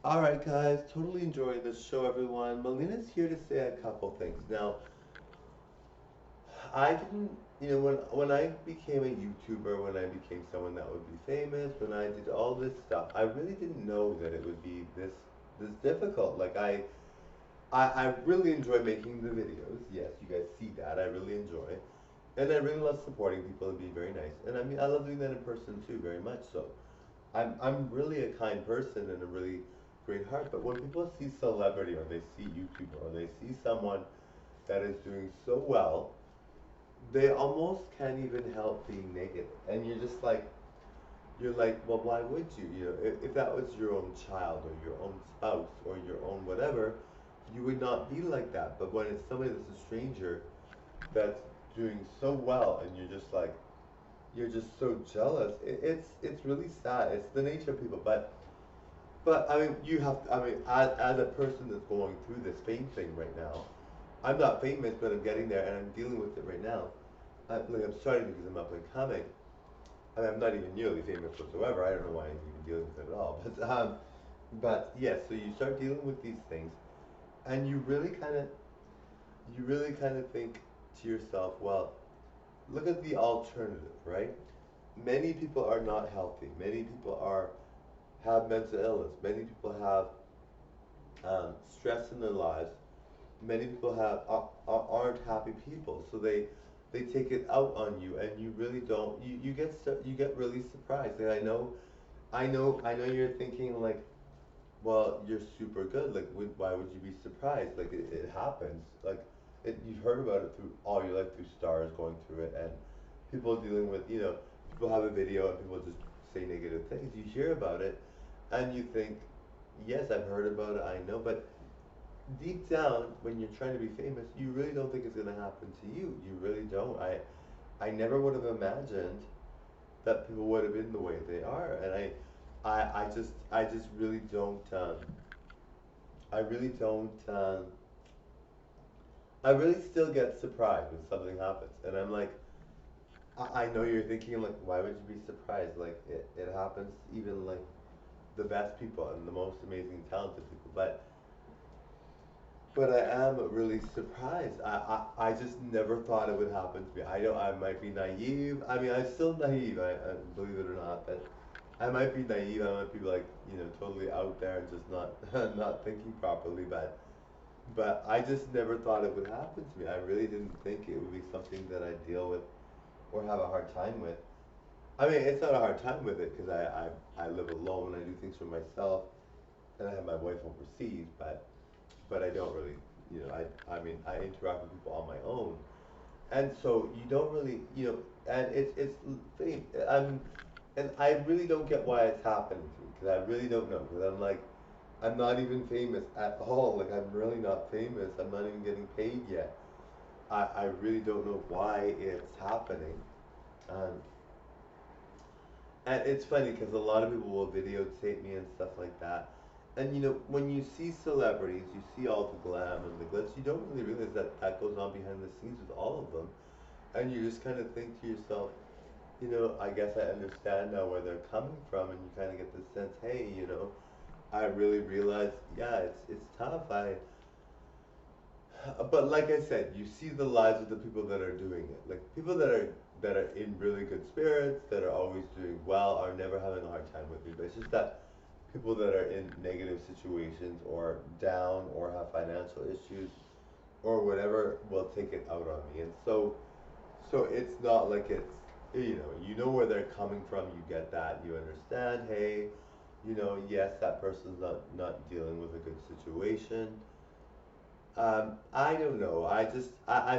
Alright guys, totally enjoying this show everyone. Melina's here to say a couple things. Now, I didn't, when I became a YouTuber, when I became someone that would be famous, when I did all this stuff, I really didn't know that it would be this difficult. I really enjoy making the videos. Yes, you guys see that. I really enjoy. And I really love supporting people and being very nice. And I mean, I love doing that in person too, very much so. I'm really a kind person and a really great heart, but when people see celebrity or they see YouTuber or they see someone that is doing so well, they almost can't even help being negative. And you're like, well, why would you? You know, if that was your own child or your own spouse or your own whatever, you would not be like that. But when it's somebody that's a stranger that's doing so well and you're just so jealous, it's really sad. It's the nature of people, but I mean, I mean, as a person that's going through this fame thing right now, I'm not famous, but I'm getting there and I'm dealing with it right now. I'm starting because I'm up and coming. I mean, I'm not even nearly famous whatsoever. I don't know why I'm even dealing with it at all. But yes, so you start dealing with these things, and you really kind of think to yourself, well, look at the alternative, right? Many people are not healthy. Many people are have mental illness. Many people have stress in their lives. Many people aren't happy people, so they take it out on you, and you really don't. You get really surprised. And I know you're thinking like, well, you're super good. Like, why would you be surprised? Like, it happens. Like, you've heard about it through all your life through stars going through it, and people dealing with, people have a video and people just say negative things. You hear about it, and you think, yes, I've heard about it. I know, but deep down, when you're trying to be famous, you really don't think it's going to happen to you. You really don't. I never would have imagined that people would have been the way they are, and I just really don't. I really don't. I really still get surprised when something happens, and I'm like, I know you're thinking like, why would you be surprised? Like it happens to even like the best people and the most amazing talented people, but I am really surprised. I just never thought it would happen to me. I know I might be naive. I mean, I'm still naive, I believe it or not, but I might be naive. I might be like, totally out there and just not not thinking properly. But I just never thought it would happen to me. I really didn't think it would be something that I deal with or have a hard time with. I mean, it's not a hard time with it because I live alone. I do things for myself, and I have my wife overseas, but I don't really, I mean, I interact with people on my own, and so you don't really, and it's thing. And I really don't get why it's happening to me because I really don't know because I'm like, I'm not even famous at all. Like I'm really not famous. I'm not even getting paid yet. I really don't know why it's happening. Um, and it's funny because a lot of people will videotape me and stuff like that. And when you see celebrities, you see all the glam and the glitz, you don't really realize that that goes on behind the scenes with all of them. And you just kind of think to yourself, I guess I understand now where they're coming from, and you kind of get the sense, hey, I really realize, yeah, it's tough. But like I said, you see the lives of the people that are doing it. Like people that are in really good spirits, that are always doing well, are never having a hard time with me. But it's just that people that are in negative situations or down or have financial issues or whatever will take it out on me. And so it's not like it's you know where they're coming from. You get that. You understand. Hey, yes, that person's not dealing with a good situation. I don't know. I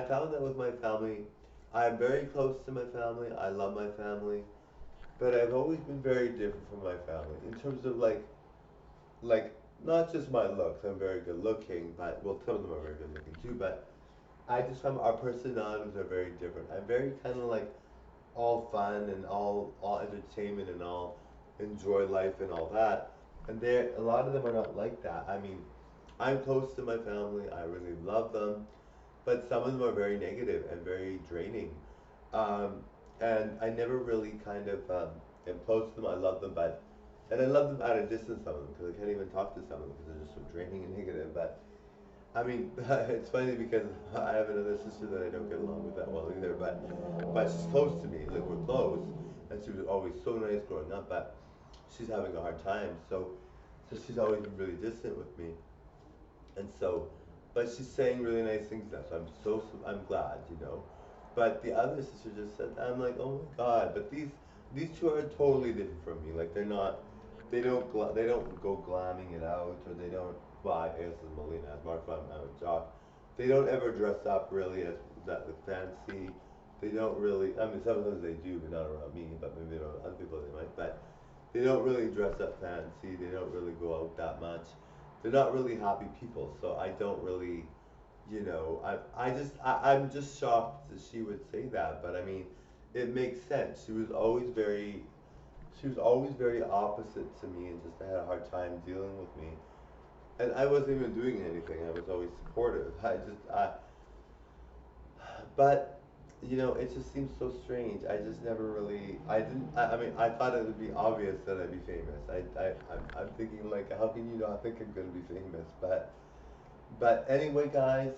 found that with my family, I'm very close to my family. I love my family, but I've always been very different from my family in terms of like not just my looks. I'm very good looking, but well, some of them are very good looking too. But I just find our personalities are very different. I'm very kind of like all fun and all entertainment and all enjoy life and all that. And there, a lot of them are not like that. I mean, I'm close to my family. I really love them, but some of them are very negative and very draining. Um, and I never really kind of am close to them. I love them, but And I love them at a distance, some of them, because I can't even talk to some of them because they're just so draining and negative. But I mean, it's funny because I have another sister that I don't get along with that well either. But she's close to me, like we're close, and she was always so nice growing up. But she's having a hard time, so she's always been really distant with me. And so, but she's saying really nice things now, so I'm glad, you know. But the other sister just said, I'm like, oh my God. But these two are totally different from me. Like they're not, they don't go glamming it out, or they don't. Well, I guess it's Melina, as Mark, I'm a jock. They don't ever dress up really as that the fancy. They don't really. I mean, sometimes they do, but not around me. But maybe around other people they might. But they don't really dress up fancy. They don't really go out that much. They're not really happy people. So I don't really, you know, I'm just shocked that she would say that. But I mean, it makes sense. She was always very opposite to me, and just had a hard time dealing with me. And I wasn't even doing anything. I was always supportive. But you know, it just seems so strange. I just never really, I didn't, I mean, I thought it would be obvious that I'd be famous. I'm thinking like, how can you not think I'm gonna be famous? But anyway, guys,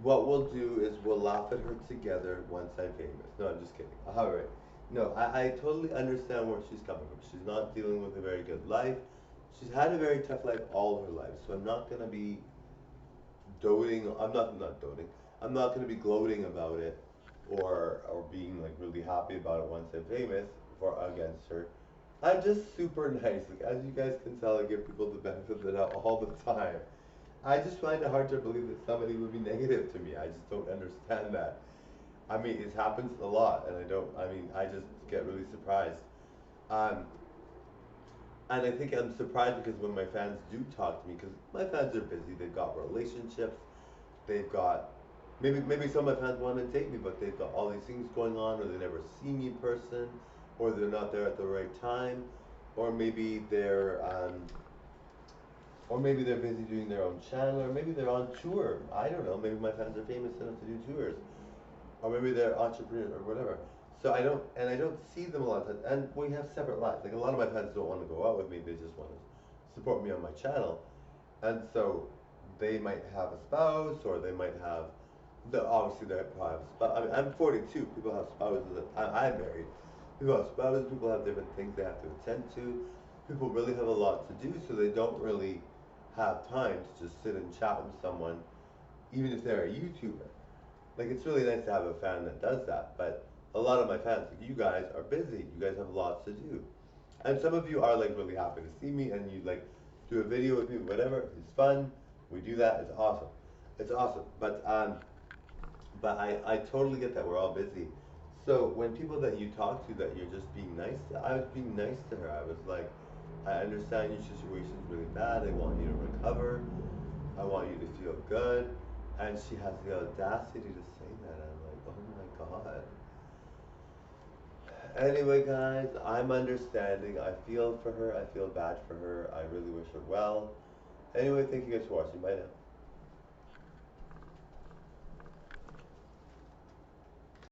what we'll do is we'll laugh at her together once I'm famous. No, I'm just kidding. All right. No, I totally understand where she's coming from. She's not dealing with a very good life. She's had a very tough life all her life, so I'm not gonna be doting. I'm not doting. I'm not gonna be gloating about it, or being like really happy about it once I'm famous for against her. I'm just super nice. Like as you guys can tell, I give people the benefit of the doubt all the time. I just find it hard to believe that somebody would be negative to me. I just don't understand that. I mean, it happens a lot, and I don't. I mean, I just get really surprised. Um, and I think I'm surprised because when my fans do talk to me, because my fans are busy, they've got relationships, they've got maybe some of my fans want to date me, but they've got all these things going on, or they never see me in person, or they're not there at the right time, or maybe they're busy doing their own channel, or maybe they're on tour. I don't know. Maybe my fans are famous enough to do tours, or maybe they're entrepreneurs or whatever. So I don't see them a lot of times, and we have separate lives. Like a lot of my fans don't want to go out with me; they just want to support me on my channel, and so they might have a spouse, or they might have. Obviously, they probably have a spouse. I mean, I'm 42. People have spouses. I'm married. People have spouses. People have different things they have to attend to. People really have a lot to do, so they don't really have time to just sit and chat with someone, even if they're a YouTuber. Like it's really nice to have a fan that does that, but a lot of my fans, like you guys, are busy. You guys have lots to do, and some of you are like really happy to see me, and you like do a video with me, whatever. It's fun. We do that. It's awesome. It's awesome. But I totally get that we're all busy. So when people that you talk to that you're just being nice to, I was being nice to her. I was like, I understand your situation's really bad. I want you to recover. I want you to feel good. And she has the audacity to say that. I'm like, oh my God. Anyway, guys, I'm understanding. I feel for her. I feel bad for her. I really wish her well. Anyway, thank you guys for watching. Bye now.